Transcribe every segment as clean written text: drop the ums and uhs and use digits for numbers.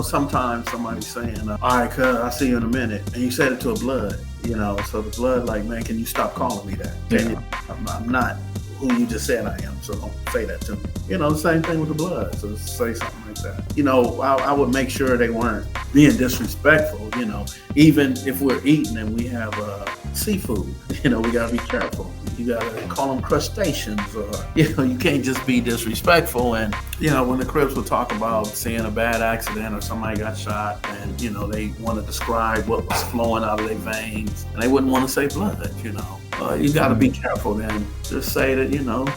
sometimes somebody's saying, all right, cuz I'll see you in a minute. And you said it to a blood, so the blood like, man, can you stop calling me that? Yeah. I'm not who you just said I am, so don't say that to me. The same thing with the blood. So say something like that. I would make sure they weren't being disrespectful, even if we're eating and we have seafood, we got to be careful. You got to call them crustaceans, or, you can't just be disrespectful. And, when the Crips would talk about seeing a bad accident or somebody got shot and, they want to describe what was flowing out of their veins, and they wouldn't want to say blood, you got to be careful then. Just say that,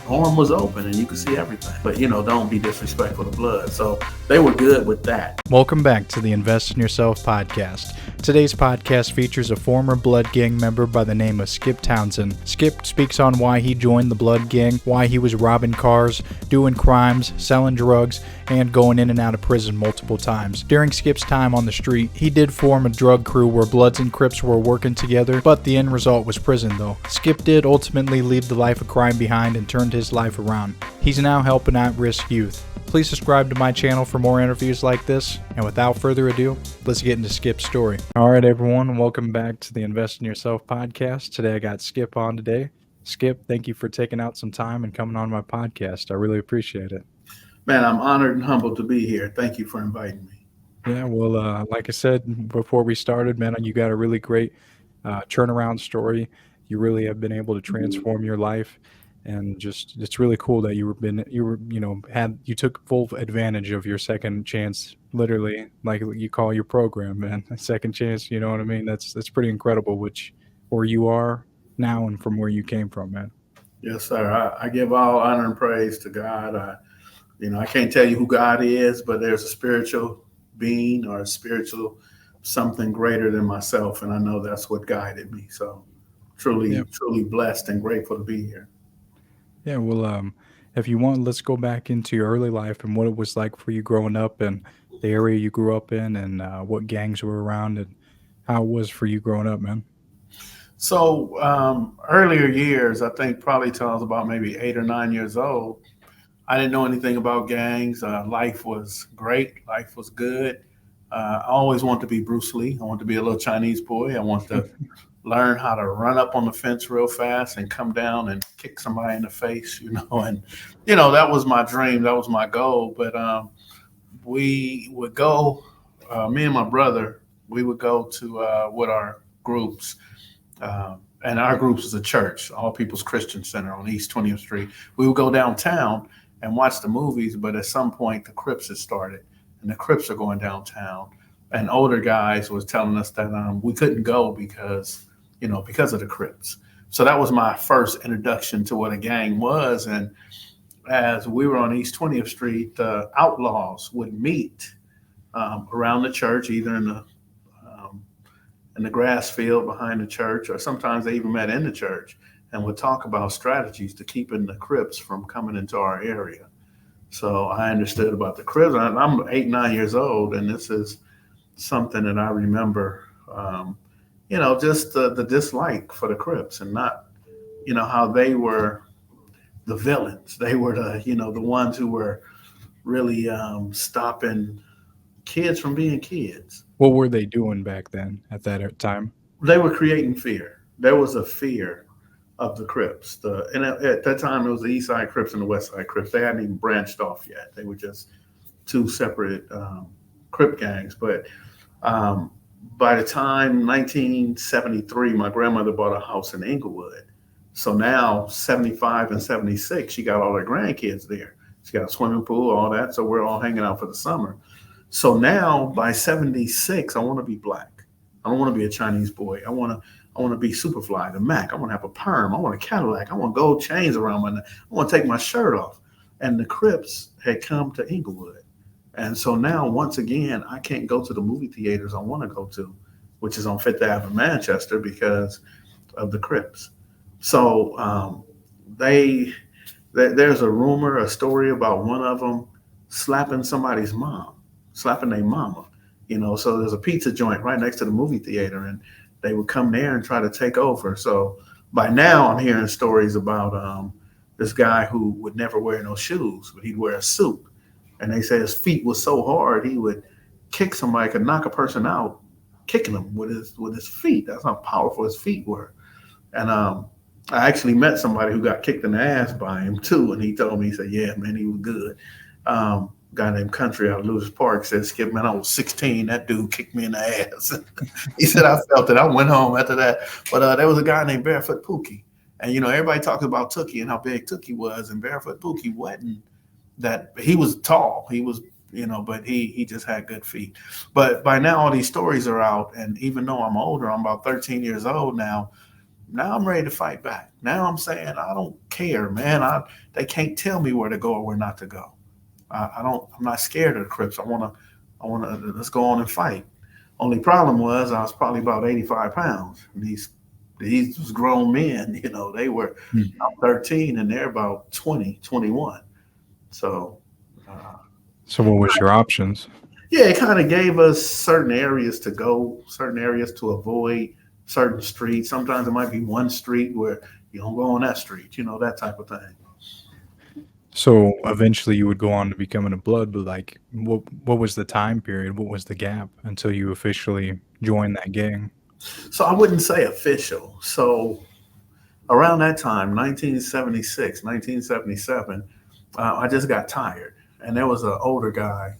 arm was open and you could see everything. But, don't be disrespectful to blood. So they were good with that. Welcome back to the Invest in Yourself podcast. Today's podcast features a former Blood Gang member by the name of Skipp Townsend. Skipp speaks on why he joined the Blood Gang, why he was robbing cars, doing crimes, selling drugs, and going in and out of prison multiple times. During Skipp's time on the street, he did form a drug crew where Bloods and Crips were working together, but the end result was prison though. Skipp did ultimately leave the life of crime behind and turned his life around. He's now helping at-risk youth. Please subscribe to my channel for more interviews like this. And without further ado, let's get into Skipp's story. All right, everyone. Welcome back to the Invest in Yourself podcast. Today, I got Skipp on today. Skipp, thank you for taking out some time and coming on my podcast. I really appreciate it. Man, I'm honored and humbled to be here. Thank you for inviting me. Yeah, well, like I said before we started, man, you got a really great turnaround story. You really have been able to transform your life. And just, it's really cool that you took full advantage of your second chance, literally, like you call your program, man, a second chance. You know what I mean? That's pretty incredible, where you are now and from where you came from, man. Yes, sir. I give all honor and praise to God. I can't tell you who God is, but there's a spiritual being or a spiritual something greater than myself. And I know that's what guided me. So truly blessed and grateful to be here. Yeah, well, if you want, let's go back into your early life and what it was like for you growing up and the area you grew up in and what gangs were around and how it was for you growing up, man. So earlier years, I think probably till I was about maybe 8 or 9 years old, I didn't know anything about gangs. Life was great. Life was good. I always wanted to be Bruce Lee. I wanted to be a little Chinese boy. I wanted to learn how to run up on the fence real fast and come down and kick somebody in the face, and, that was my dream. That was my goal. But we would go, me and my brother, we would go to with our groups. And our groups was a church, All People's Christian Center on East 20th Street. We would go downtown and watch the movies. But at some point, the Crips had started and the Crips are going downtown. And older guys was telling us that we couldn't go because of the Crips. So that was my first introduction to what a gang was. And as we were on East 20th Street, the outlaws would meet around the church, either in the grass field behind the church, or sometimes they even met in the church and would talk about strategies to keeping the Crips from coming into our area. So I understood about the Crips. I'm 8, 9 years old, and this is something that I remember. Just the dislike for the Crips and not, how they were the villains. They were the ones who were really stopping kids from being kids. What were they doing back then at that time? They were creating fear. There was a fear of the Crips. And at that time, it was the East Side Crips and the West Side Crips. They hadn't even branched off yet. They were just two separate Crip gangs. But by the time 1973, my grandmother bought a house in Inglewood. So now 75 and 76, she got all her grandkids there. She got a swimming pool, all that. So we're all hanging out for the summer. So now by 76, I want to be black. I don't want to be a Chinese boy. I want to be Superfly, the Mac. I want to have a perm. I want a Cadillac. I want gold chains around my neck. I want to take my shirt off. And the Crips had come to Inglewood. And so now, once again, I can't go to the movie theaters I want to go to, which is on Fifth Avenue, Manchester, because of the Crips. So there's a rumor, a story about one of them slapping somebody's mom, slapping their mama. So there's a pizza joint right next to the movie theater, and they would come there and try to take over. So by now, I'm hearing stories about this guy who would never wear no shoes, but he'd wear a suit. And they say his feet was so hard, he would kick somebody, could knock a person out, kicking them with his feet. That's how powerful his feet were. And I actually met somebody who got kicked in the ass by him too, and he told me, he said, "Yeah, man, he was good." Guy named Country out of Lewis Park said, "Skip, man, I was 16. That dude kicked me in the ass." He said, "I felt it. I went home after that." But there was a guy named Barefoot Pookie, and everybody talks about Tookie and how big Tookie was, and Barefoot Pookie wasn't that. He was tall. He was. But he just had good feet. But by now, all these stories are out, and even though I'm older, I'm about 13 years old now. Now I'm ready to fight back. Now I'm saying I don't care, man. They can't tell me where to go or where not to go. I don't. I'm not scared of the Crips. I wanna. Let's go on and fight. Only problem was I was probably about 85 pounds. And these was grown men. They were. Hmm. I'm 13 and they're about 20, 21. So. Uh, So what was your options? yeah, it kind of gave us certain areas to go, certain areas to avoid, certain streets. Sometimes it might be one street where you don't go on that street, that type of thing. So eventually you would go on to becoming a blood, but like what was the time period? What was the gap until you officially joined that gang? So I wouldn't say official. So around that time, 1976, 1977, I just got tired. And there was an older guy.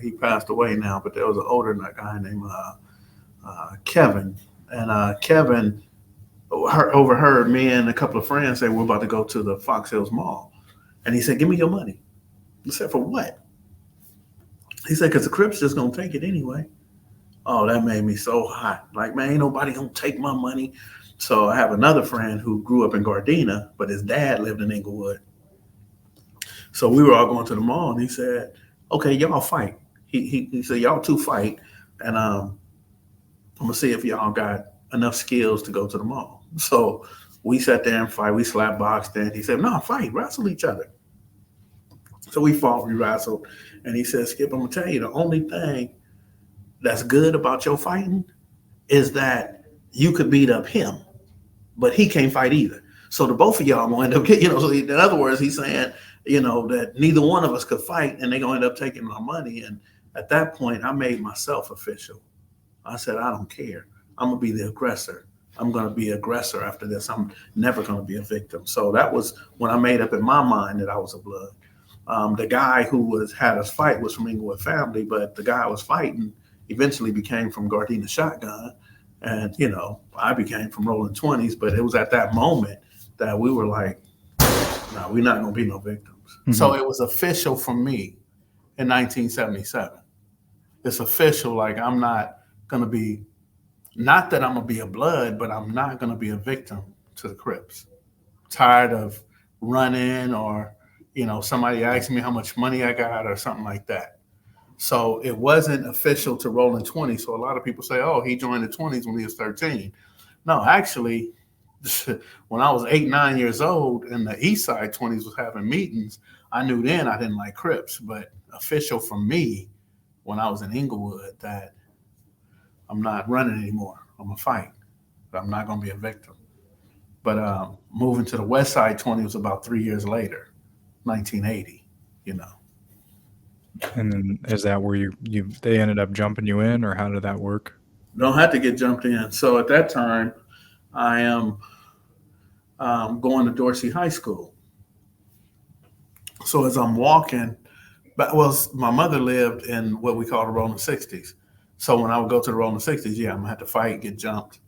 He passed away now, but there was an older guy named Kevin. And Kevin overheard me and a couple of friends say, "We're about to go to the Fox Hills Mall." And he said, "Give me your money." I said, "For what?" He said, "Because the Crips just going to take it anyway." Oh, that made me so hot. Like, man, ain't nobody going to take my money. So I have another friend who grew up in Gardena, but his dad lived in Inglewood. So we were all going to the mall, and he said, "Okay, y'all fight." He said, "Y'all two fight, and I'm gonna see if y'all got enough skills to go to the mall." So we sat there and fight. We slap boxed, and he said, "No, fight, wrestle each other." So we fought, we wrestled, and he said, "Skip, I'm gonna tell you the only thing that's good about your fighting is that you could beat up him, but he can't fight either. So the both of y'all gonna end up getting, So in other words, he's saying, that neither one of us could fight, and they're gonna end up taking my money." And at that point, I made myself official. I said, "I don't care. I'm gonna be the aggressor. I'm gonna be aggressor after this. I'm never gonna be a victim." So that was when I made up in my mind that I was a blood. The guy who had us fight was from Inglewood family, but the guy I was fighting eventually became from Gardena Shotgun, and I became from Rolling Twenties. But it was at that moment that we were like, "No, we're not gonna be no victims." So Hmm. it was official for me in 1977. It's official. Like I'm not gonna be. Not that I'm gonna be a blood, but I'm not gonna be a victim to the Crips. Tired of running or somebody asking me how much money I got or something like that. So it wasn't official to Rolling 20. So a lot of people say, "Oh, he joined the 20s when he was 13." No, actually, when I was 8, 9 years old and the East Side 20s was having meetings, I knew then I didn't like Crips. But official for me when I was in Inglewood that I'm not running anymore. I'm gonna fight. But I'm not gonna be a victim. But moving to the West Side 20 was about 3 years later, 1980. You know, And then is that where you they ended up jumping you in, or how did that work? don't have to get jumped in. So at that time, I am going to Dorsey High School. So as I'm walking, but well, my mother lived in what we call the Rolling 60s. So when I would go to the Rolling 60s, yeah, I'm gonna have to fight, get jumped.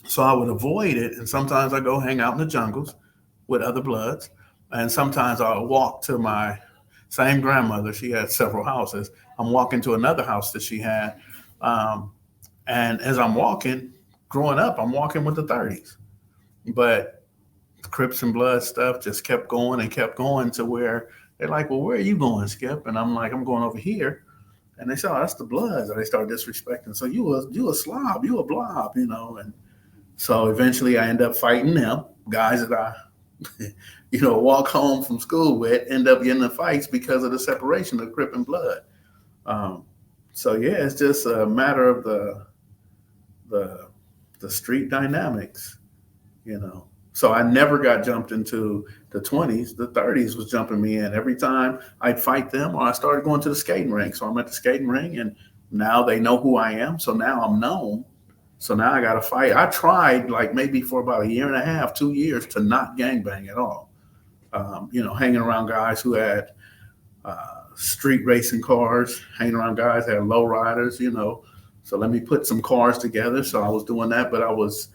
So I would avoid it, and sometimes I go hang out in the jungles with other bloods, and sometimes I'll walk to my same grandmother. She had several houses. I'm walking to another house that she had, um, and as I'm walking, growing up, I'm walking with the 30s, but Crips and Blood stuff just kept going to where they're like, "Well, where are you going, Skip?" And I'm like, "I'm going over here." And they say, "Oh, that's the Bloods." And they start disrespecting. So you a slob, you a blob, And so eventually I end up fighting them, guys that I, walk home from school with, end up getting in fights because of the separation of Crip and Blood. Um, so yeah, it's just a matter of the the street dynamics, you know. So I never got jumped into the 20s. The 30s was jumping me in every time I'd fight them, or I started going to the skating rink. So I'm at the skating ring, and now they know who I am. So now I'm known. So now I got to fight. I tried like maybe for about a year and a half, 2 years to not gangbang at all. Hanging around guys who had street racing cars, hanging around guys that had low riders, So let me put some cars together. So I was doing that, but I was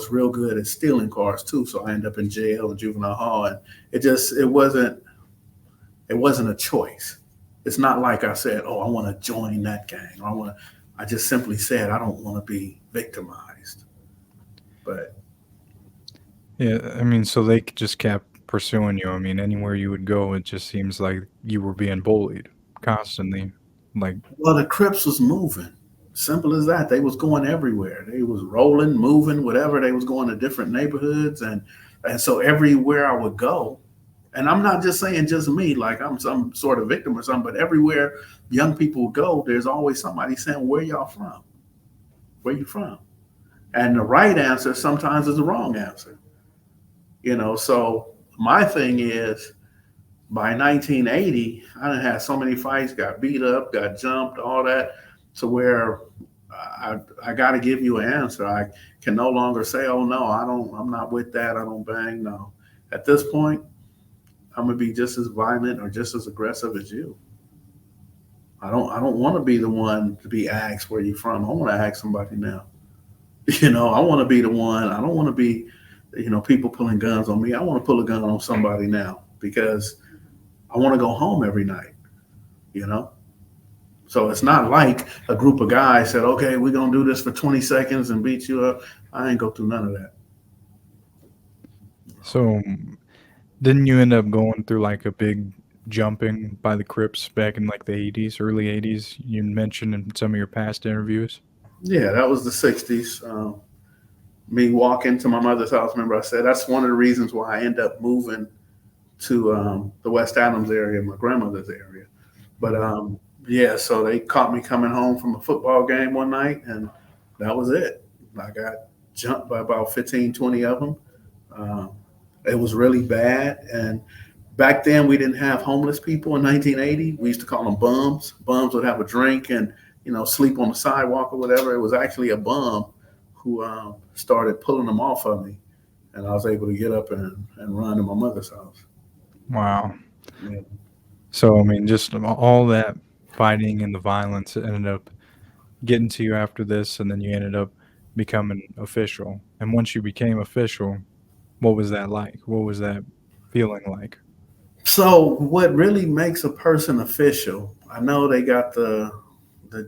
real good at stealing cars too. So I ended up in jail and juvenile hall, and it wasn't a choice. It's not like I said, "Oh, I want to join that gang," or I just simply said, "I don't want to be victimized." But Yeah, I mean, so they just kept pursuing you. I mean, anywhere you would go, it just seems like you were being bullied constantly. Like, well, the Crips was moving. Simple as that. They was going everywhere. They was rolling, moving, whatever. They was going to different neighborhoods, and so everywhere I would go, and I'm not just saying just me, like I'm some sort of victim or something, but everywhere young people go, there's always somebody saying, "Where y'all from? Where you from?" And the right answer sometimes is the wrong answer. So my thing is, by 1980, I done had so many fights, got beat up, got jumped, all that, to where I got to give you an answer. I can no longer say, "Oh no, I'm not with that. I don't bang." No, at this point, I'm gonna be just as violent or just as aggressive as you. I don't want to be the one to be asked where you from. I want to ask somebody now. I want to be the one. I don't want to be, people pulling guns on me. I want to pull a gun on somebody now because I want to go home every night. You know. So it's not like a group of guys said, "Okay, we're gonna do this for 20 seconds and beat you up." I ain't go through none of that. so didn't you end up going through like a big jumping by the Crips back in like the 80s, early 80s? You mentioned in some of your past interviews. Yeah, that was the '60s. Me walking to my mother's house. Remember, I said that's one of the reasons why I end up moving to the West Adams area, my grandmother's area. But yeah, so they caught me coming home from a football game one night, and that was it. I got jumped by about 15, 20 of them. Um, it was really bad. And back then, we didn't have homeless people in 1980. We used to call them bums. Bums would have a drink and, sleep on the sidewalk or whatever. It was actually a bum who started pulling them off of me. And I was able to get up and run to my mother's house. Wow. Yeah. So I mean, just all that fighting and the violence ended up getting to you after this, and then you ended up becoming official. And once you became official, what was that like? What was that feeling like? So, what really makes a person official? I know they got the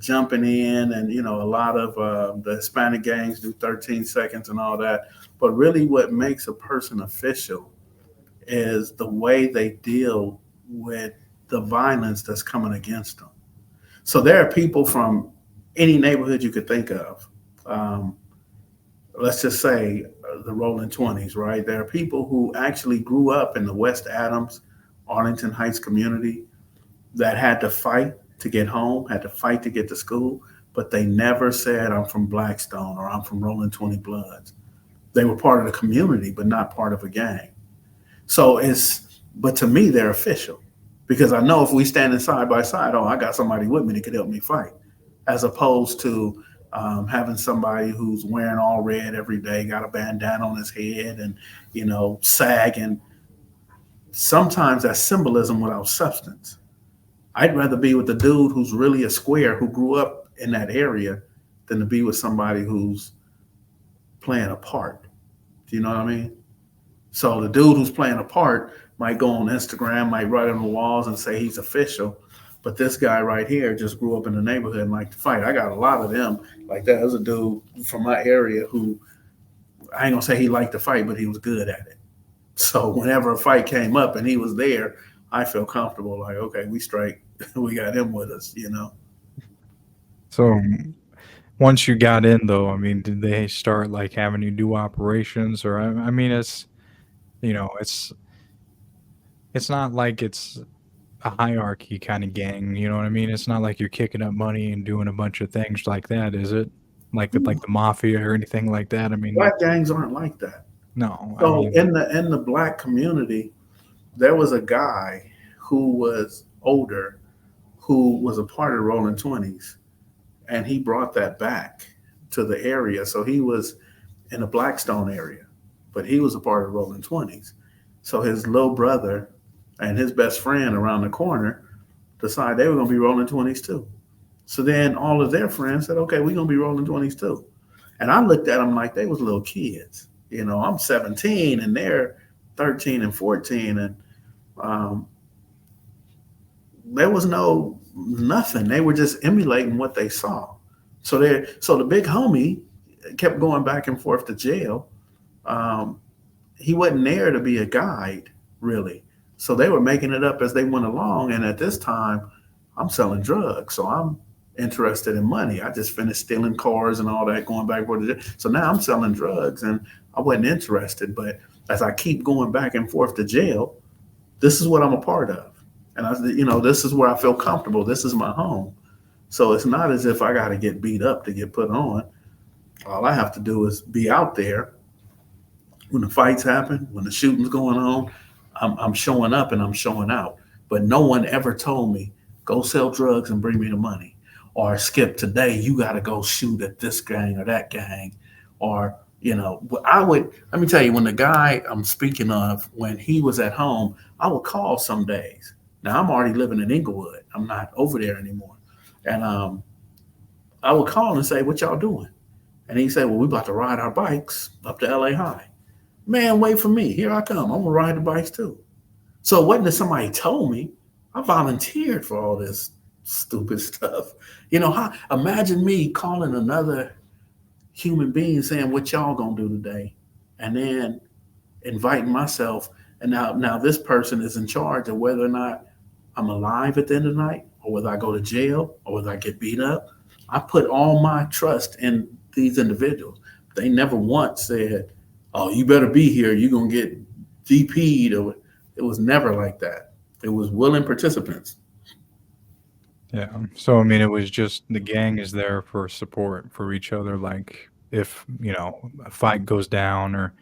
jumping in, and a lot of the Hispanic gangs do 13 seconds and all that. But really, what makes a person official is the way they deal with the violence that's coming against them. So there are people from any neighborhood you could think of. Um, let's just say the Rolling 20s, right? There are people who actually grew up in the West Adams, Arlington Heights community that had to fight to get home, had to fight to get to school, but they never said, "I'm from Blackstone" or "I'm from Rolling 20 Bloods." They were part of the community, but not part of a gang. But to me, they're official because I know if we standing side by side, oh, I got somebody with me that could help me fight, as opposed to having somebody who's wearing all red every day, got a bandana on his head, and sagging. Sometimes that's symbolism without substance. I'd rather be with the dude who's really a square who grew up in that area than to be with somebody who's playing a part. Do you know what I mean? So the dude who's playing a part might go on Instagram, might write on the walls and say he's official. But this guy right here just grew up in the neighborhood and liked to fight. I got a lot of them like that. There's a dude from my area who, I ain't gonna say he liked to fight, but he was good at it. So whenever a fight came up and he was there, I feel comfortable. Like, okay, we straight. We got him with us. So once you got in, though, I mean, did they start like having you do operations, or I mean, it's not like it's a hierarchy kind of gang. You know what I mean? It's not like you're kicking up money and doing a bunch of things like that, is it? Like the mafia or anything like that. I mean, Black gangs aren't like that. No, I So mean, in the black community, there was a guy who was older who was a part of Rolling Twenties, and he brought that back to the area. So he was in the Blackstone area, but he was a part of Rolling Twenties. So his little brother and his best friend around the corner decided they were going to be Rolling Twenties too. So then all of their friends said, "Okay, we're going to be Rolling Twenties too." And I looked at them like they was little kids. I'm 17 and they're 13 and 14, and um, there was no nothing. They were just emulating what they saw. So the big homie kept going back and forth to jail. Um, he wasn't there to be a guide, really. So they were making it up as they went along. And at this time, I'm selling drugs, so I'm interested in money. I just finished stealing cars and all that, going back and forth. So now I'm selling drugs, and I wasn't interested. But as I keep going back and forth to jail, this is what I'm a part of. And this is where I feel comfortable. This is my home. So it's not as if I got to get beat up to get put on. All I have to do is be out there when the fights happen, when the shooting's going on. I'm showing up and I'm showing out. But no one ever told me, go sell drugs and bring me the money. Or Skip, today you got to go shoot at this gang or that gang. Or, let me tell you, when the guy I'm speaking of, when he was at home, I would call some days. Now I'm already living in Inglewood. I'm not over there anymore. And I would call and say, what y'all doing? And he said, well, we about to ride our bikes up to LA High. Man, wait for me. Here I come. I'm going to ride the bikes too. So it wasn't that somebody told me. I volunteered for all this stupid stuff. Imagine me calling another human being saying, what y'all going to do today? And then inviting myself. And now this person is in charge of whether or not I'm alive at the end of the night, or whether I go to jail, or whether I get beat up. I put all my trust in these individuals. They never once said, oh, you better be here. You're going to get DP'd. Or it was never like that. It was willing participants. yeah. So I mean, it was just the gang is there for support for each other. Like if a fight goes down or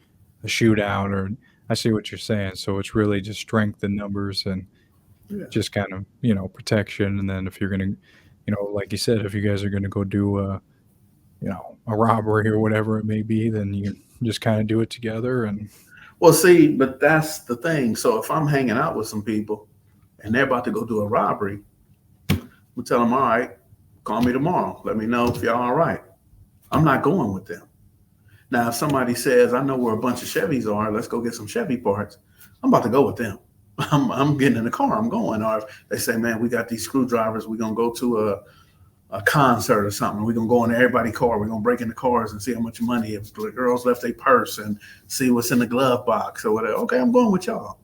a shootout, or I see what you're saying. So it's really just strength in numbers and Yeah. just kind of protection. And then if you're gonna, like you said, if you guys are gonna go do a robbery or whatever it may be, then you just kind of do it together. And Well, see, but that's the thing. So if I'm hanging out with some people and they're about to go do a robbery, we tell them, all right, call me tomorrow. Let me know if y'all all right. I'm not going with them. Now, if somebody says, I know where a bunch of Chevys are, let's go get some Chevy parts, I'm about to go with them. I'm getting in the car, I'm going. Or if they say, man, we got these screwdrivers, we're going to go to a concert or something. We're going to go in everybody's car. We're going to break into cars and see how much money, if the girls left their purse, and see what's in the glove box or whatever. Okay, I'm going with y'all.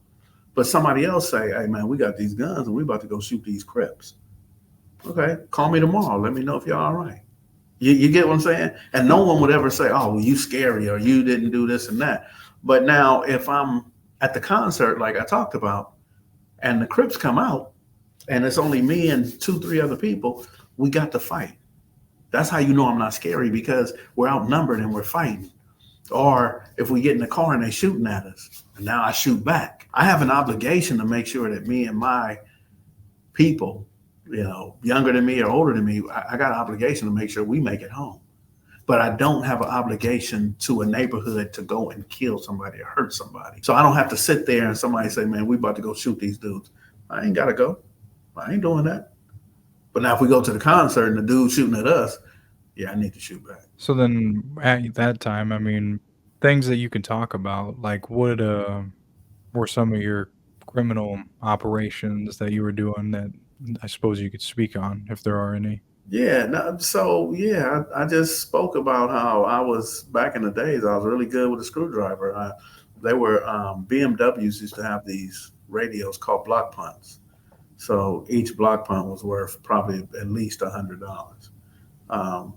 But somebody else say, hey, man, we got these guns and we about to go shoot these Crips. Okay, call me tomorrow. Let me know if y'all all right. You get what I'm saying? And no one would ever say, oh, well, you scary or you didn't do this and that. But now if I'm at the concert, like I talked about, and the Crips come out and it's only me and two, three other people, we got to fight. That's how you know I'm not scary, because we're outnumbered and we're fighting. Or if we get in the car and they're shooting at us, and now I shoot back. I have an obligation to make sure that me and my people, younger than me or older than me, I got an obligation to make sure we make it home. But I don't have an obligation to a neighborhood to go and kill somebody or hurt somebody. So I don't have to sit there and somebody say, man, we about to go shoot these dudes. I ain't got to go. I ain't doing that. But now if we go to the concert and the dude's shooting at us, yeah, I need to shoot back. so then at that time, I mean, things that you can talk about, like what were some of your criminal operations that you were doing that I suppose you could speak on if there are any. Yeah, no, so yeah, I just spoke about how I was back in the days. I was really good with a screwdriver. They were BMWs used to have these radios called block punts. So each block punt was worth probably at least $100. Um,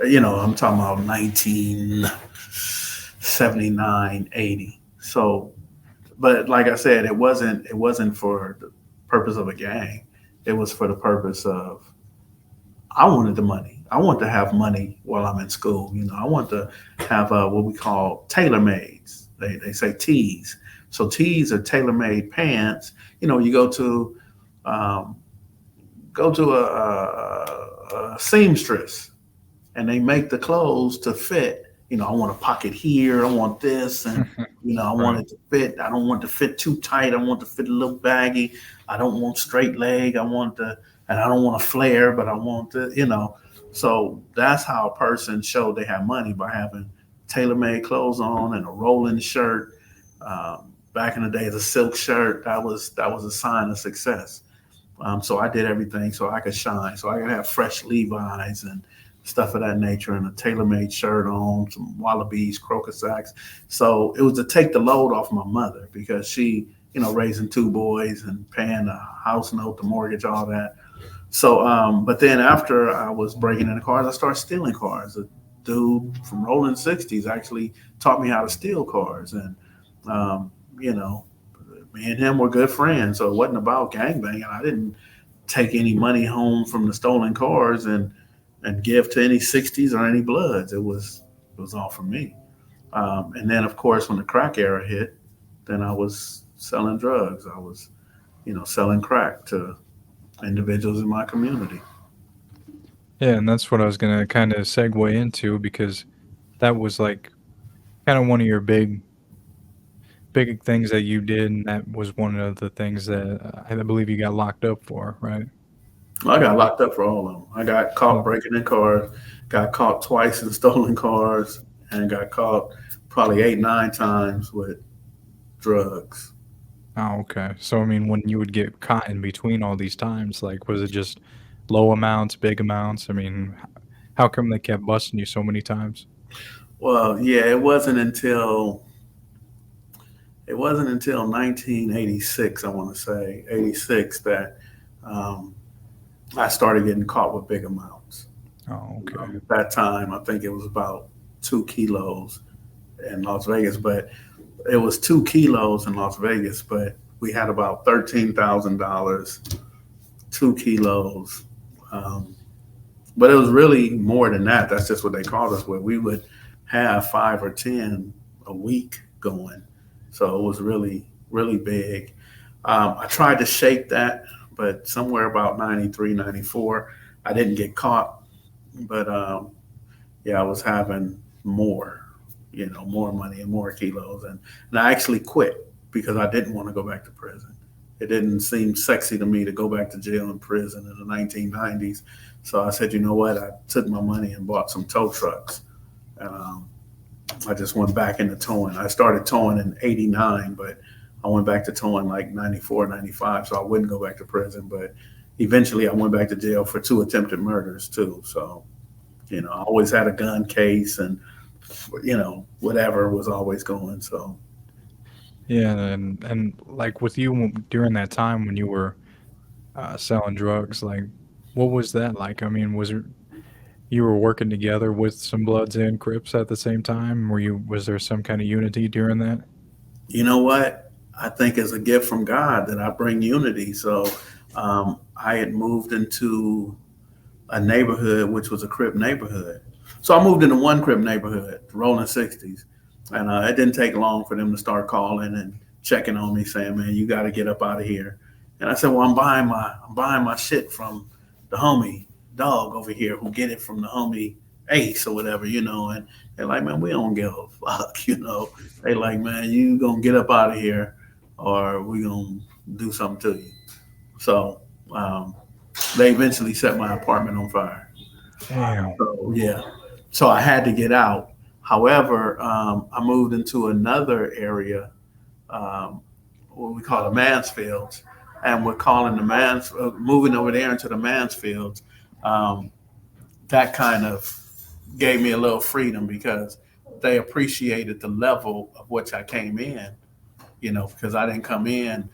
I'm talking about 1979, 80. So, but like I said, it wasn't for the purpose of a gang. It was for the purpose of, I wanted the money. I want to have money while I'm in school. I want to have what we call tailor mades. They say tees. So tees are tailor-made pants. You um, go to a seamstress, and they make the clothes to fit. I want a pocket here. I want this, and I want Right. it to fit. I don't want it to fit too tight. I want it to fit a little baggy. I don't want straight leg. And I don't want a flare, but I want the. So that's how a person showed they have money by having tailor-made clothes on and a rolling shirt. Back in the days, a silk shirt that was a sign of success. So I did everything so I could shine, so I could have fresh Levi's and stuff of that nature, and a tailor-made shirt on, some wallabies, crocus sacks. So it was to take the load off my mother because she, raising two boys and paying the house note, the mortgage, all that. So, but then after I was breaking into cars, I started stealing cars. A dude from Rolling 60s actually taught me how to steal cars, and um, you know, me and him were good friends. So it wasn't about gangbanging. I didn't take any money home from the stolen cars and give to any 60s or any Bloods. It was all for me. And then, of course, when the crack era hit, then I was selling drugs. I was, selling crack to individuals in my community. Yeah, and that's what I was gonna kind of segue into because that was like kind of one of your big things that you did, and that was one of the things that I believe you got locked up for, right? I got locked up for all of them. I got caught Well, breaking in cars, got caught twice in stolen cars, and got caught probably 8, 9 times with drugs. oh, okay. So I mean, when you would get caught in between all these times, like, was it just low amounts, big amounts? I mean, how come they kept busting you so many times? Well, yeah, it wasn't until 1986, I want to say 86, that um, I started getting caught with big amounts. Oh, okay. At that time, I think it was about 2 kilos in Las Vegas, but it was 2 kilos in Las Vegas, but we had about $13,000, 2 kilos. Um, but it was really more than that. That's just what they called us with. We would have 5 or 10 a week going. So it was really, really big. I tried to shake that, but somewhere about 93, 94, I didn't get caught. But yeah, I was having more, more money and more kilos. And I actually quit because I didn't want to go back to prison. It didn't seem sexy to me to go back to jail and prison in the 1990s. So I said, you know what? I took my money and bought some tow trucks. And I just went back into towing. I started towing in 89, but I went back to towing like 94, 95. So I wouldn't go back to prison. But eventually I went back to jail for 2 attempted murders too. So, I always had a gun case and, whatever was always going. So Yeah, and like with you during that time when you were selling drugs, like what was that like? I mean, was it you were working together with some Bloods and Crips at the same time? Was there some kind of unity during that? you know what? I think it's a gift from God that I bring unity. So I had moved into a neighborhood which was a Crip neighborhood. So I moved into one Crip neighborhood, Rolling 60s. And it didn't take long for them to start calling and checking on me, saying, "Man, you got to get up out of here." And I said, "Well, I'm buying my shit from the homie dog over here who get it from the homie Ace or whatever." And they're like, "Man, we don't give a fuck." They like, "Man, you gonna get up out of here, or we gonna do something to you." So um, they eventually set my apartment on fire. Damn. So yeah, so I had to get out. However, I moved into another area, um, what we call the Mansfields, and we're calling the moving over there into the Mansfields. Um, that kind of gave me a little freedom because they appreciated the level of which I came in. Because I didn't come in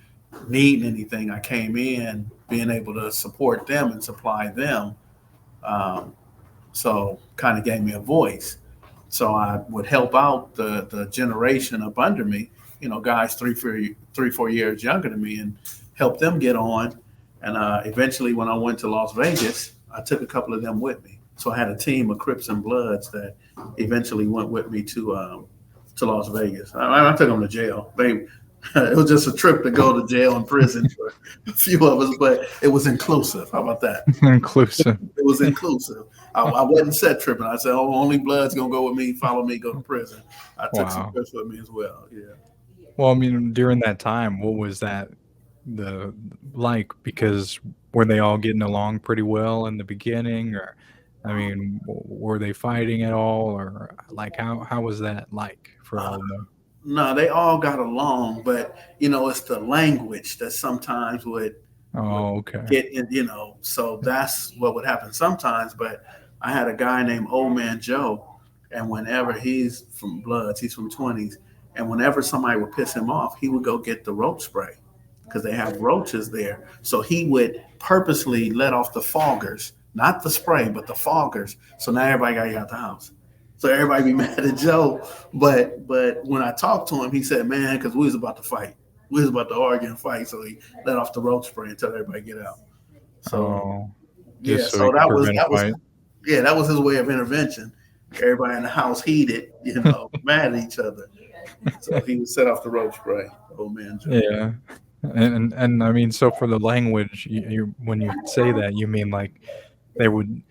needing anything. I came in being able to support them and supply them. Um, so kind of gave me a voice. So I would help out the generation up under me, guys 3, 4 years younger than me, and help them get on. And eventually, when I went to Las Vegas, I took a couple of them with me. So I had a team of Crips and Bloods that eventually went with me to Las Vegas. I took them to jail. They it was just a trip to go to jail and prison for a few of us, but it was inclusive. How about that? Inclusive. It was inclusive. I wasn't set tripping. I said, "Oh, only Blood's gonna go with me. Follow me. Go to prison." I took some Wow. trips with me as well. Yeah. Well, I mean, during that time, what was that the like? Because were they all getting along pretty well in the beginning, or I mean, were they fighting at all, or like how was that like for Uh, all of them? no, they all got along, but it's the language that sometimes would Oh, okay. get in. So that's what would happen sometimes. But I had a guy named Old Man Joe, and whenever he's from Bloods, he's from 20s, and whenever somebody would piss him off, he would go get the roach spray because they have roaches there. So he would purposely let off the foggers, not the spray, but the foggers. So now everybody got you out the house. So everybody be mad at Joe. But when I talked to him, he said, "Man, because we was about to fight. We was about to argue and fight." So he let off the roach spray and tell everybody get out. So Oh, yeah, just so so he could that was prevent a that was fight. yeah, that was his way of intervention. Everybody in the house heated, mad at each other. So he would set off the roach spray. Old man Joe. Yeah, and I mean, so for the language, you when you say that, you mean they would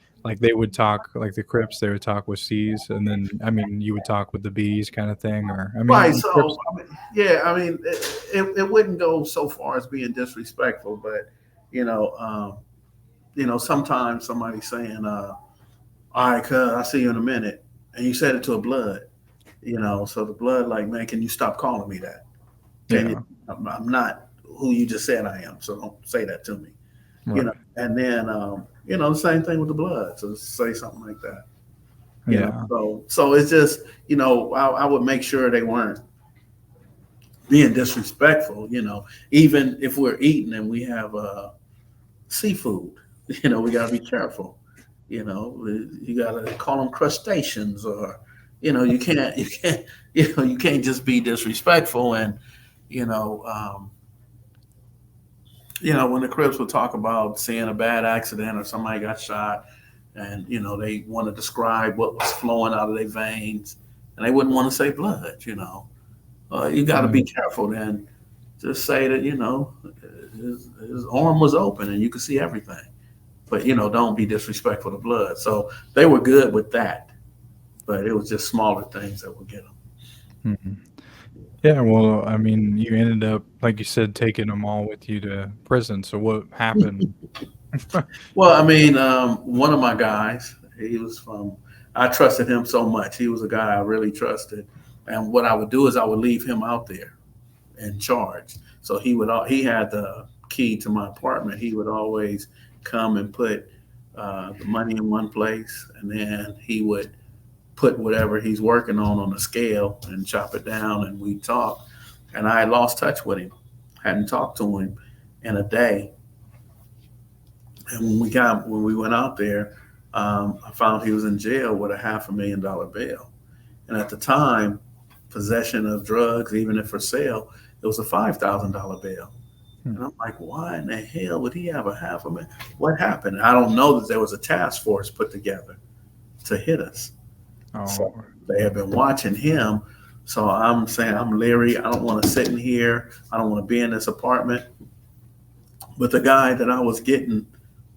they would talk like the Crips, they would talk with C's, and then I mean, you would talk with the B's kind of thing, or I mean, Right. the So Crips. I mean, yeah, I mean, it wouldn't go so far as being disrespectful, but you know, um, sometimes somebody's saying, "All right, cuz I'll see you in a minute," and you said it to a blood, so the blood like, "Man, can you stop calling me that? Can you? Yeah, I'm not who you just said I am, so don't say that to me." right. And then the same thing with the blood. So say something like that. Yeah. So it's just I would make sure they weren't being disrespectful. Even if we're eating and we have seafood, we got to be careful. You got to call them crustaceans, or you can't just be disrespectful. And you know um, when the Crips would talk about seeing a bad accident or somebody got shot, and they want to describe what was flowing out of their veins, and they wouldn't want to say blood. You got to Mm. be careful. Then just say that his arm was open and you could see everything, but don't be disrespectful to blood. So they were good with that, but it was just smaller things that would get them. Mhm. Yeah, well, I mean, you ended up, like you said, taking them all with you to prison. So what happened? Well, I mean, one of my guys, he was from. I trusted him so much. He was a guy I really trusted, and what I would do is I would leave him out there in charge. So he had the key to my apartment. He would always come and put the money in one place, and then he would put whatever he's working on a scale and chop it down, and we talk. And I had lost touch with him, hadn't talked to him in a day. And when we went out there, I found he was in jail with a $500,000 bail. And at the time, possession of drugs, even if for sale, it was a $5,000 bail. Hmm. And I'm like, why in the hell would he have a half a million? What happened? I don't know that there was a task force put together to hit us. So Oh, they have been watching him. So I'm saying I'm leery. I don't want to sit in here. I don't want to be in this apartment. But the guy that I was getting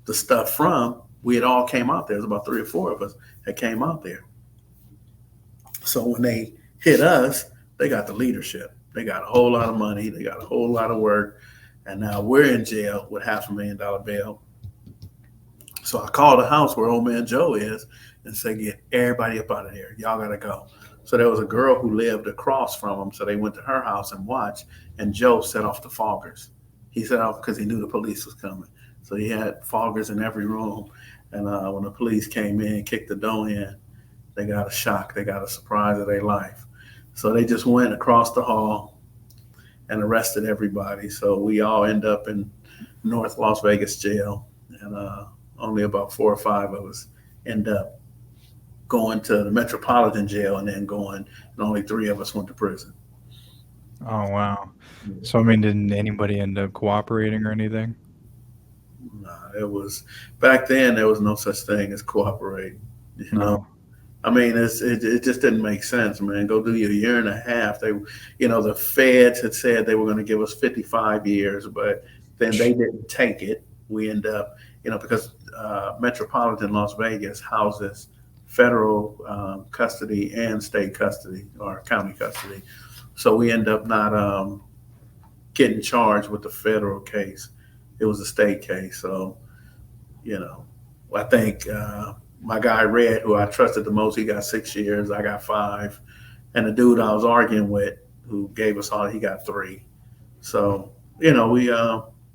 the stuff from, we had all came out there. There's about three or four of us that came out there. So when they hit us, they got the leadership. They got a whole lot of money. They got a whole lot of work. And now we're in jail with $500,000 bail. So I called the house where old man Joe is and said, "Get everybody up out of there. Y'all got to go." So there was a girl who lived across from them. So they went to her house and watched. And Joe set off the foggers. He set off because he knew the police was coming. So he had foggers in every room. And when the police came in, kicked the door in, they got a shock. They got a surprise of their life. So they just went across the hall and arrested everybody. So we all end up in North Las Vegas jail. And only about four or five of us end up going to the Metropolitan Jail and then and only three of us went to prison. oh wow. So I mean, didn't anybody end up cooperating or anything? Nah, it was back then. There was no such thing as cooperating. You know, No. I mean, it just didn't make sense, man. Go do your year and a half. The feds had said they were going to give us 55 years, but then they didn't take it. We end up, because Metropolitan Las Vegas houses federal custody and state custody or county custody. So we end up not getting charged with the federal case. It was a state case. So, you know, I think my guy Red, who I trusted the most, he got 6 years. I got 5, and the dude I was arguing with, who gave us all, he got 3. So we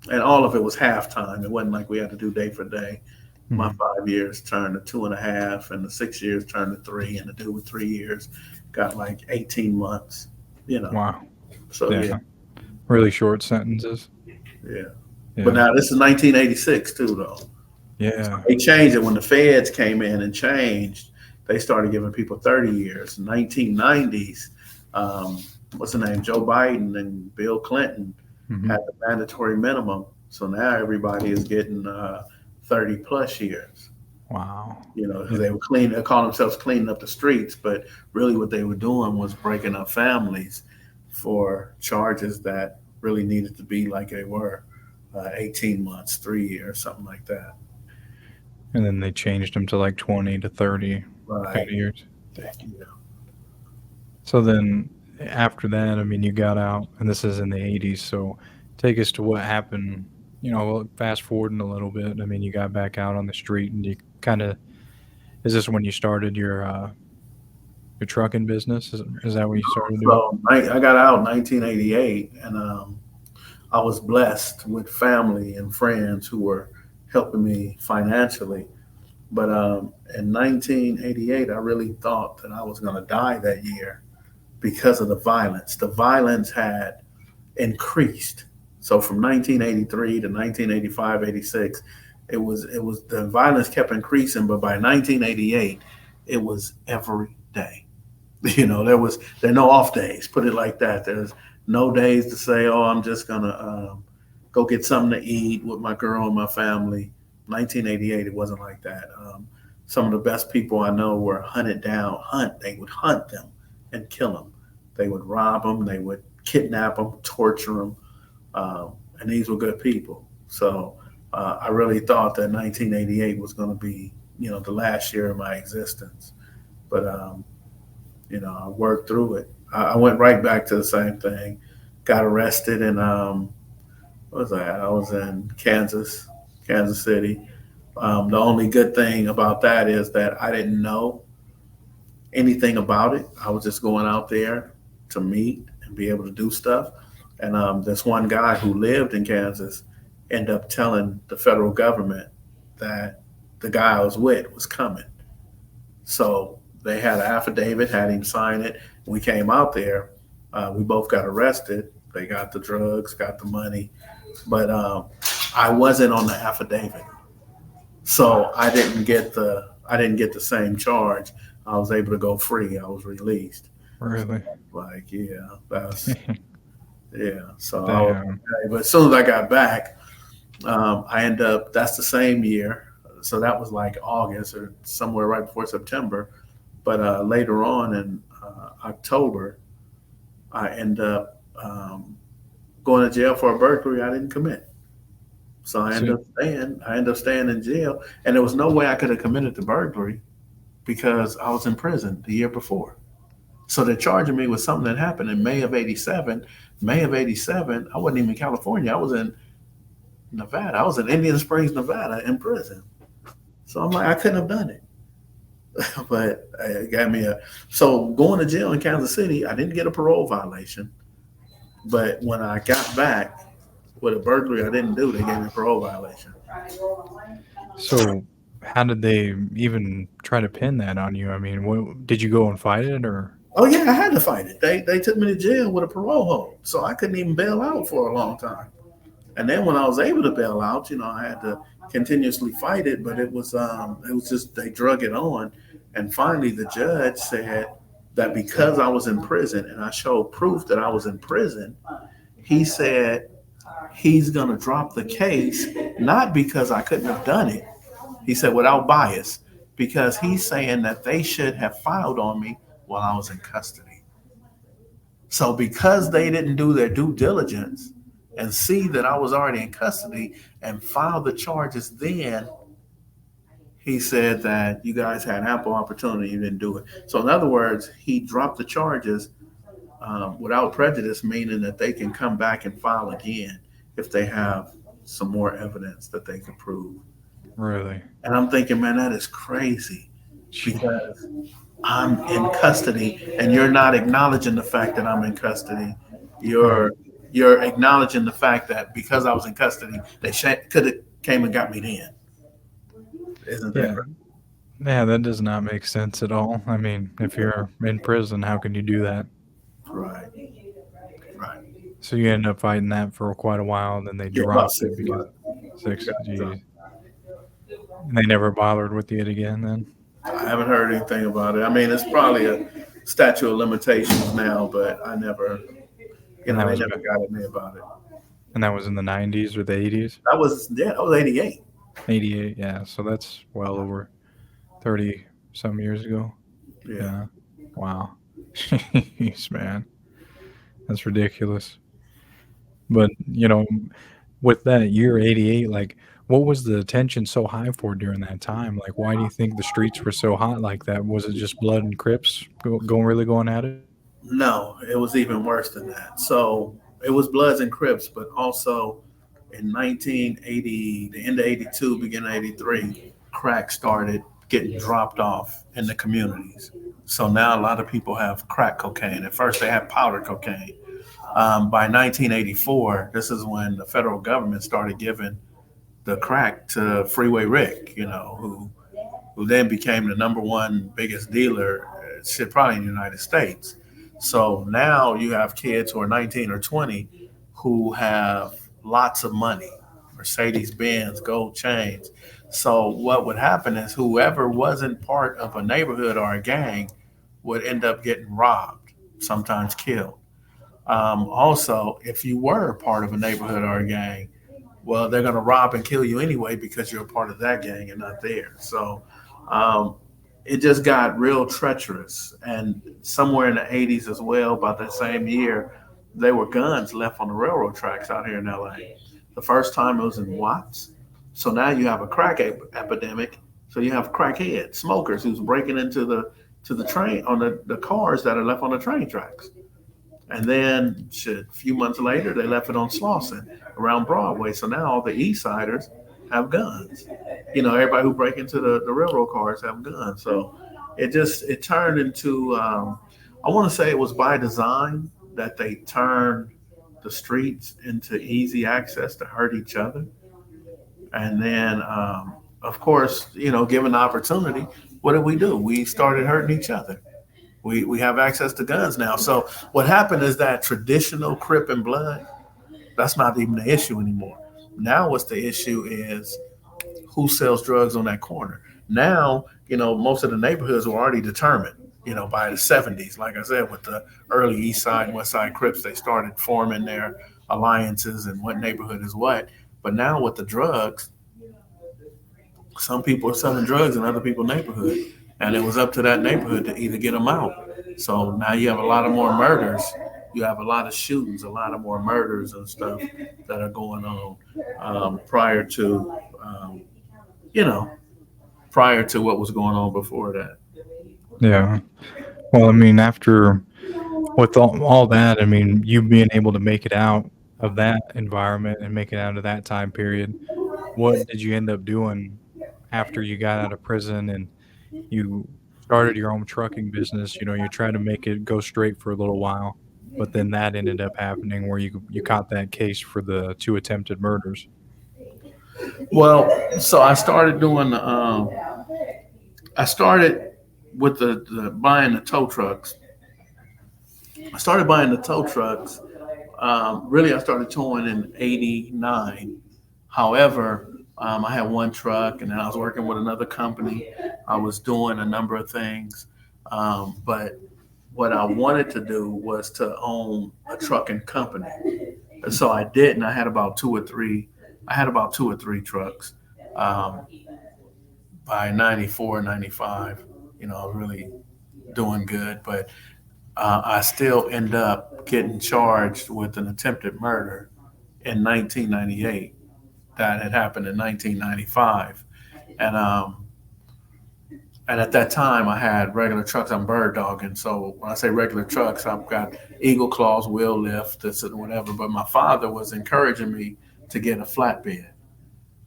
and all of it was halftime. It wasn't like we had to do day for day. My Mhm. 5 years turned to 2.5, and the 6 years turned to 3, and the dude with 3 years got like 18 months. You know, Wow. so yeah, Yeah. Really short sentences. yeah. But Yeah. now this is 1986 too, though. Yeah. They changed it when the feds came in and changed. They started giving people 30 years. 1990s, what's the name? Joe Biden and Bill Clinton Hmm. had the mandatory minimum. So now everybody is getting 30 plus years. Wow. Because Yeah. they call themselves cleaning up the streets, but really what they were doing was breaking up families for charges that really needed to be like they were 18 months, 3 years, something like that. And then they changed them to like 20 to 30 kind Right. of years. Yeah. So then after that, I mean, you got out, and this is in the 80s. So take us to what happened. Well, fast forwarding a little bit. I mean, you got back out on the street, and you kind of, is this when you started your trucking business? Is that what you started doing? So I got out in 1988, and I was blessed with family and friends who were helping me financially. But in 1988, I really thought that I was going to die that year because of the violence. The violence had increased. So from 1983 to 1985, 86, it was the violence kept increasing. But by 1988, it was every day. There are no off days. Put it like that. There's no days to say, oh, I'm just gonna go get something to eat with my girl and my family. 1988, it wasn't like that. Some of the best people I know were hunted down. They would hunt them and kill them. They would rob them. They would kidnap them, torture them, and these were good people. So I really thought that 1988 was going to be, the last year of my existence. But I worked through it. I went right back to the same thing. Got arrested in what was that? I was in Kansas City. The only good thing about that is that I didn't know anything about it. I was just going out there to meet and be able to do stuff. And this one guy who lived in Kansas ended up telling the federal government that the guy I was with was coming. So they had an affidavit, had him sign it. We came out there. We both got arrested. They got the drugs, got the money, but I wasn't on the affidavit, so I didn't get the same charge. I was able to go free. I was released. So, Really? like, yeah, yeah. So I was, Damn. okay. But as soon as I got back, I end up. That's the same year. So that was like August or somewhere right before September. But later on in October, I end up going to jail for a burglary I didn't commit. So I end See, up staying. I end up staying in jail, and there was no way I could have committed the burglary because I was in prison the year before. So they're charging me with something that happened in May of '87. May of '87, I wasn't even in California. I was in Nevada. I was in Indian Springs, Nevada, in prison. So I'm like, I couldn't have done it. But it got me a. So going to jail in Kansas City, I didn't get a parole violation. But when I got back with a burglary I didn't do, they gave me a parole violation. so how did they even try to pin that on you? I mean, did you go and fight it or? Oh yeah, I had to fight it. They took me to jail with a parole hold, so I couldn't even bail out for a long time. And then when I was able to bail out, I had to continuously fight it, but it was just they drug it on, and finally the judge said that because I was in prison and I showed proof that I was in prison, he said he's going to drop the case, not because I couldn't have done it. He said without bias, because he's saying that they should have filed on me while I was in custody. So because they didn't do their due diligence and see that I was already in custody and file the charges then, he said that you guys had ample opportunity, you didn't do it. So in other words, he dropped the charges without prejudice, meaning that they can come back and file again if they have some more evidence that they can prove. Really? And I'm thinking, man, that is crazy Gee. because I'm in custody and you're not acknowledging the fact that I'm in custody. Right. You're you're acknowledging the fact that because I was in custody, they could have came and got me then. Isn't that Yeah. Yeah, that does not make sense at all. I mean, if you're in prison, how can you do that? right? Right. So you end up fighting that for quite a while, and then they Yeah, about dropped it six because months. six. Got Geez, dropped. and they never bothered with it again. Then I haven't heard anything about it. I mean, it's probably a statute of limitations now, but I never, and that they was never got at me about it. and that was in the '90s or the '80s. That was 88. '88. Yeah, so that's well over 30 some years ago. Yeah. Yeah. Wow. Jeez, man, that's ridiculous. But with that year '88, like, what was the tension so high for during that time? Like, why do you think the streets were so hot like that? Was it just Blood and Crips going at it? No, it was even worse than that. So it was Bloods and Crips, but also in 1980, the end of 82, beginning of 83, crack started getting dropped off in the communities. So now a lot of people have crack cocaine. At first, they had powder cocaine. By 1984, this is when the federal government started giving the crack to Freeway Rick, who then became the number one biggest dealer, shit, probably in the United States. So now you have kids who are 19 or 20 who have lots of money, Mercedes Benz, gold chains. So what would happen is whoever wasn't part of a neighborhood or a gang would end up getting robbed, sometimes killed. Also, if you were part of a neighborhood or a gang, well, they're going to rob and kill you anyway because you're a part of that gang and not theirs. So um, it just got real treacherous. And somewhere in the 80s as well, about that same year, there were guns left on the railroad tracks out here in LA. The first time it was in Watts. So now you have a crack epidemic. So you have crackheads, smokers who's breaking into the train on the cars that are left on the train tracks. And then shit, a few months later, they left it on Slauson around Broadway. So now all the East Siders have guns. Everybody who break into the railroad cars have guns. So it turned into I want to say it was by design that they turned the streets into easy access to hurt each other. And then of course, given the opportunity, what did we do? We started hurting each other. We have access to guns now. So what happened is that traditional Crip and Blood, that's not even the issue anymore. Now what's the issue is who sells drugs on that corner. Now, most of the neighborhoods were already determined, by the 70s. Like I said, with the early East Side and West Side Crips, they started forming their alliances and what neighborhood is what. But now with the drugs, some people are selling drugs in other people's neighborhood, and it was up to that neighborhood to either get them out. So now you have a lot of more murders. You have a lot of shootings, a lot of more murders and stuff that are going on prior to, you know, prior to what was going on before that. Yeah. Well, I mean, after with all that, I mean, you being able to make it out of that environment and make it out of that time period, what did you end up doing after you got out of prison and you started your own trucking business? You tried to make it go straight for a little while, but then that ended up happening where you caught that case for the two attempted murders. Well, so I started with the buying the tow trucks. I started buying the tow trucks. Really, I started towing in '89. However, I had one truck, and then I was working with another company. I was doing a number of things, but what I wanted to do was to own a trucking company, and so I did. And I had about two or three. I had about two or three trucks. Um, by 94, 95, I was really doing good, but I still end up getting charged with an attempted murder in 1998 that had happened in 1995. And and at that time, I had regular trucks. I'm bird dogging. So when I say regular trucks, I've got Eagle Claws, wheel lift, this and whatever. But my father was encouraging me to get a flatbed.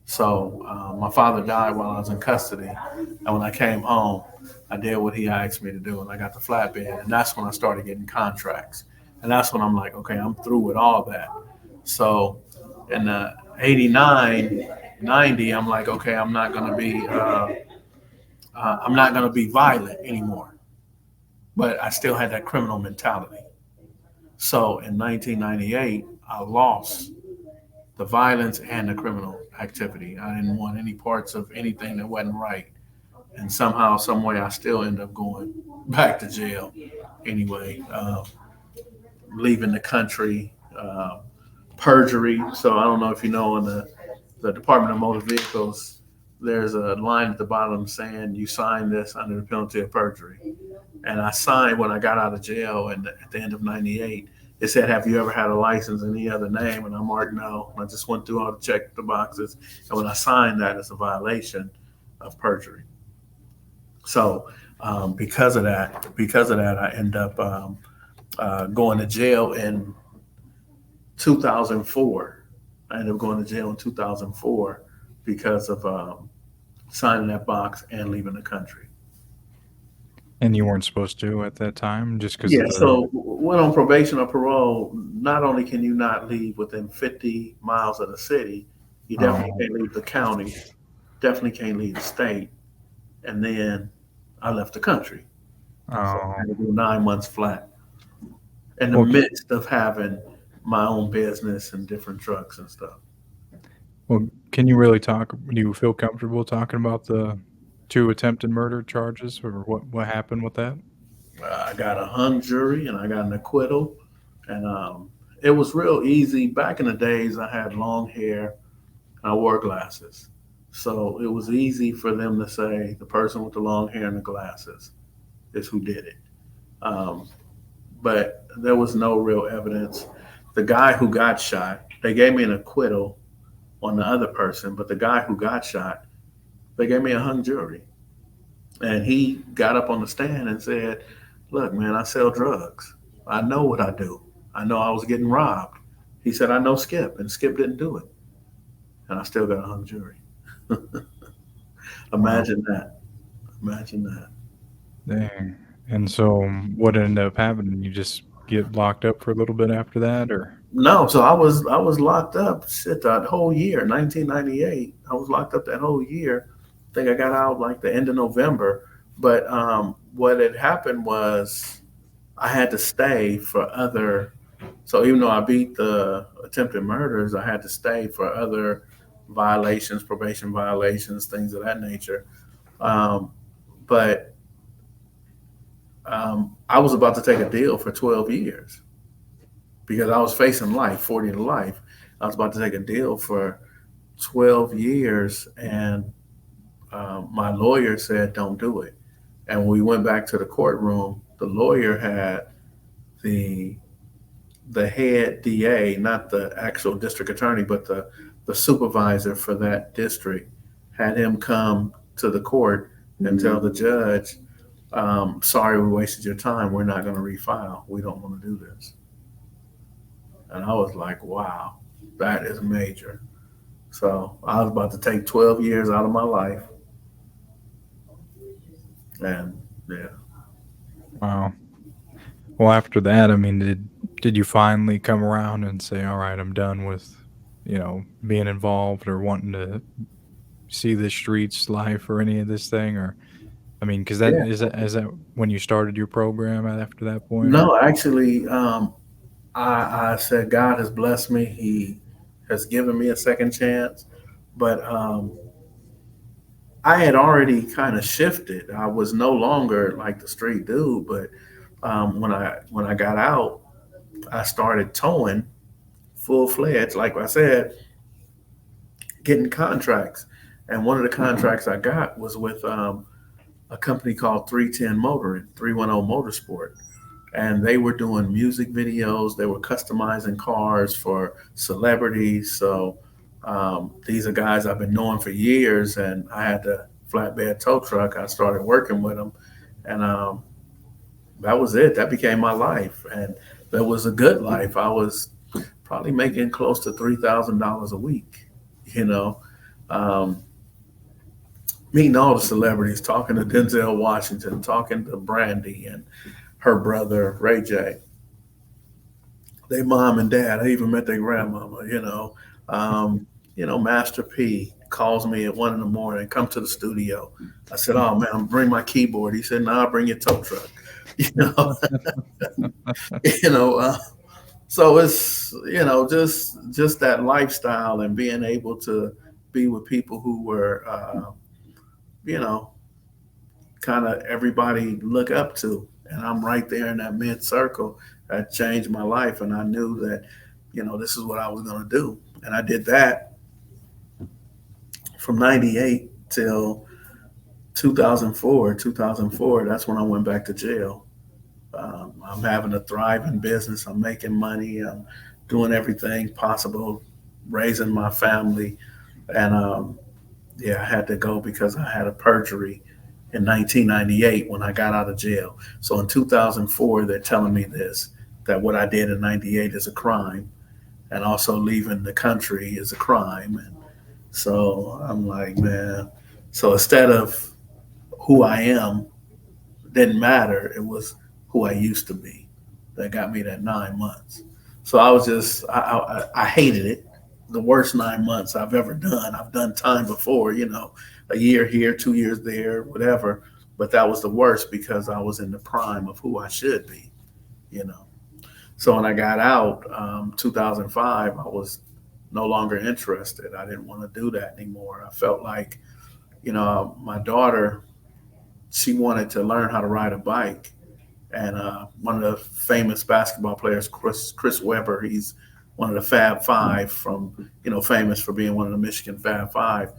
So my father died while I was in custody. And when I came home, I did what he asked me to do, and I got the flatbed. And that's when I started getting contracts. And that's when I'm like, okay, I'm through with all that. So in 89, 90, I'm like, okay, I'm not going to be violent anymore. But I still had that criminal mentality. So in 1998, I lost the violence and the criminal activity. I didn't want any parts of anything that wasn't right. And somehow, some way, I still end up going back to jail anyway, leaving the country, perjury. So I don't know if you know, in the Department of Motor Vehicles, there's a line at the bottom saying you sign this under the penalty of perjury. And I signed when I got out of jail, and at the end of '98, it said, "Have you ever had a license in any other name?" And I marked no. And I just went through all the check the boxes, and when I signed that, it's a violation of perjury. So because of that, I end up going to jail in 2004. I ended up going to jail in 2004 because of signing that box and leaving the country. And you weren't supposed to at that time just because Yeah, of the. so when on probation or parole, not only can you not leave within 50 miles of the city, you definitely Oh, can't leave the county, definitely can't leave the state. And then I left the country. So I oh. had to do 9 months flat in the Well, midst of having my own business and different trucks and stuff. well, can you really talk? Do you feel comfortable talking about the two attempted murder charges, or what happened with that? I got a hung jury and I got an acquittal. And it was real easy. Back in the days, I had long hair. I wore glasses. So it was easy for them to say the person with the long hair and the glasses is who did it. Um, but there was no real evidence. The guy who got shot, they gave me an acquittal on the other person, but the guy who got shot, they gave me a hung jury. And he got up on the stand and said, "Look, man, I sell drugs. I know what I do. I know I was getting robbed." He said, "I know Skip, and Skip didn't do it." And I still got a hung jury. Wow, Imagine that. Imagine that. dang. And so, what ended up happening? You just get locked up for a little bit after that, or? No, so I was locked up shit that whole year, 1998. I was locked up that whole year. I think I got out like the end of November. But what had happened was I had to stay for other. So even though I beat the attempted murders, I had to stay for other violations, probation violations, things of that nature. Um, but I was about to take a deal for 12 years because I was facing life, 40 to life. I was about to take a deal for 12 years, and my lawyer said, "Don't do it." And when we went back to the courtroom, the lawyer had the the head DA, not the actual district attorney, but the supervisor for that district, had him come to the court and tell the judge, "Sorry, we wasted your time. We're not going to refile. We don't want to do this." And I was like, "Wow, that is major." So I was about to take 12 years out of my life, and yeah. Wow. Well, after that, I mean, did you finally come around and say, "All right, I'm done with, being involved or wanting to see the streets life or any of this thing?" Or, I mean, because that Yeah. is that when you started your program after that point, or? No, actually, I said God has blessed me. He has given me a second chance, but I had already kind of shifted. I was no longer like the street dude, but when I got out, I started towing full fledged. Like I said, getting contracts, And one of the contracts I got was with a company called 310 Motoring, 310 Motorsport. And they were doing music videos. They were customizing cars for celebrities. So these are guys I've been knowing for years. And I had the flatbed tow truck. I started working with them. And that was it. That became my life. And that was a good life. I was probably making close to $3,000 a week, you know. Um, Meeting all the celebrities, talking to Denzel Washington, talking to Brandy and her brother Ray J, their mom and dad. I even met their grandmama. Master P calls me at 1 in the morning, come to the studio. I said, "Oh man, I'm bring my keyboard." He said, "Nah, bring your tow truck." You know, you know. So it's just that lifestyle and being able to be with people who were you know kind of everybody look up to. And I'm right there in that mid circle. That changed my life. And I knew that, this is what I was going to do. And I did that from 98 till 2004. 2004, that's when I went back to jail. I'm having a thriving business. I'm making money. I'm doing everything possible, raising my family. And yeah, I had to go because I had a perjury in 1998 when I got out of jail. So in 2004, they're telling me this, that what I did in 98 is a crime, and also leaving the country is a crime. And so I'm like, man. So instead of who I am, didn't matter. It was who I used to be that got me that 9 months. So I was just, I hated it. The worst 9 months I've ever done. I've done time before, a year here, 2 years there, whatever. But that was the worst because I was in the prime of who I should be, you know. So when I got out, 2005, I was no longer interested. I didn't want to do that anymore. I felt like, my daughter, she wanted to learn how to ride a bike. And one of the famous basketball players, Chris Webber, he's one of the Fab Five from, famous for being one of the Michigan Fab Five.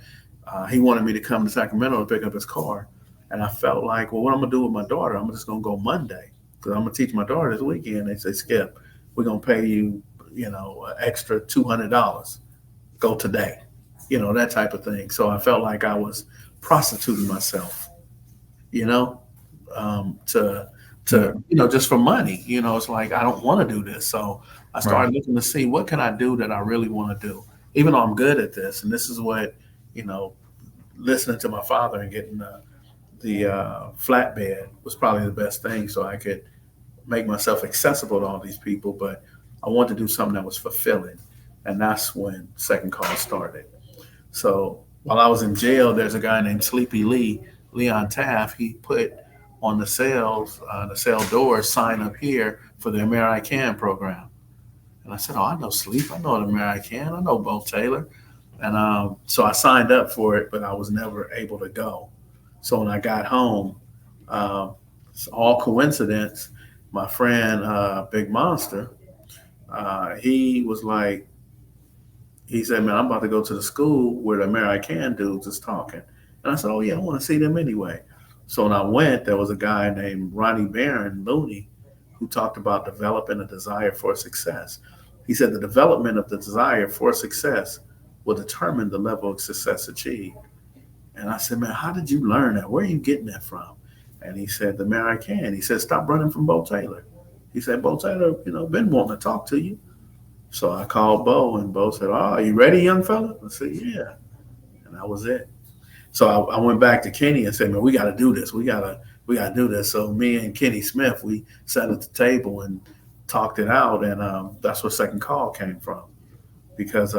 He wanted me to come to Sacramento to pick up his car. And I felt like, well, what I'm going to do with my daughter, I'm just going to go Monday because I'm going to teach my daughter this weekend. They say, Skip, we're going to pay you, an extra $200. Go today, that type of thing. So I felt like I was prostituting myself, you know, to just for money. It's like I don't want to do this. So I started looking to see what can I do that I really want to do, even though I'm good at this. And this is what, listening to my father and getting the flatbed was probably the best thing, so I could make myself accessible to all these people. But I wanted to do something that was fulfilling, and that's when Second Call started. So while I was in jail, there's a guy named Sleepy Lee, Leon Taft. He put on the cell doors, sign up here for the American program. And I said, oh, I know Sleep. I know the American. I know Bo Taylor. And so I signed up for it, but I was never able to go. So when I got home, it's all coincidence. My friend, Big Monster, he was like, he said, man, I'm about to go to the school where the American dudes is talking. And I said, oh, yeah, I want to see them anyway. So when I went, there was a guy named Ronnie Barron Looney who talked about developing a desire for success. He said the development of the desire for success will determine the level of success achieved. And I said, man, how did you learn that? Where are you getting that from? And he said, the American. He said, stop running from Bo Taylor. He said, Bo Taylor, been wanting to talk to you. So I called Bo, and Bo said, oh, are you ready, young fella? I said, yeah. And that was it. So I went back to Kenny and said, man, we got to do this. We got to do this. So me and Kenny Smith, we sat at the table and talked it out. And that's where Second Call came from. Because,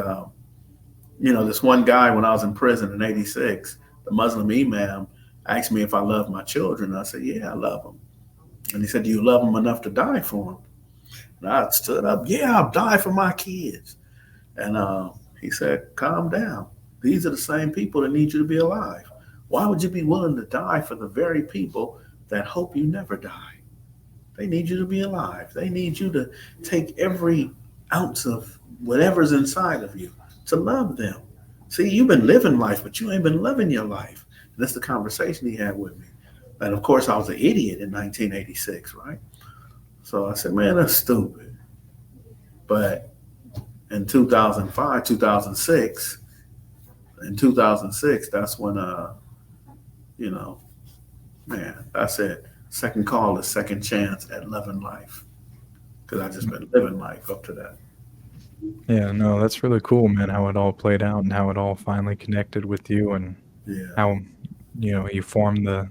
this one guy, when I was in prison in 86, the Muslim imam asked me if I loved my children. And I said, yeah, I love them. And he said, do you love them enough to die for them? And I stood up, yeah, I'll die for my kids. And he said, calm down. These are the same people that need you to be alive. Why would you be willing to die for the very people that hope you never die? They need you to be alive. They need you to take every ounce of whatever's inside of you to love them. See, you've been living life, but you ain't been living your life. And that's the conversation he had with me. And of course, I was an idiot in 1986, right? So I said, man, that's stupid. But in 2005, 2006, that's when, man, I said, second call is second chance at living life. Because I just been living life up to that. Yeah, no, that's really cool, man, how it all played out and how it all finally connected with you and Yeah. how, you formed the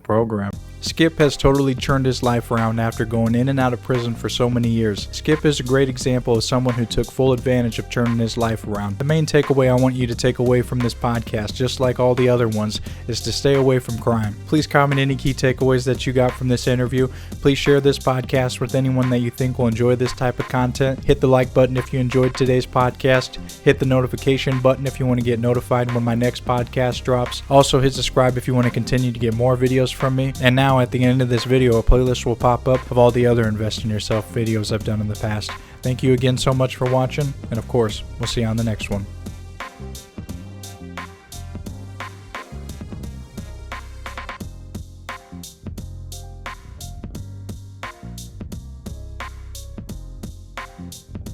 program. Skipp has totally turned his life around after going in and out of prison for so many years. Skipp is a great example of someone who took full advantage of turning his life around. The main takeaway I want you to take away from this podcast, just like all the other ones, is to stay away from crime. Please comment any key takeaways that you got from this interview. Please share this podcast with anyone that you think will enjoy this type of content. Hit the like button if you enjoyed today's podcast. Hit the notification button if you want to get notified when my next podcast drops. Also hit subscribe if you want to continue to get more videos from me. And now at the end of this video, a playlist will pop up of all the other Invest in Yourself videos I've done in the past. Thank you again so much for watching, and of course, we'll see you on the next one.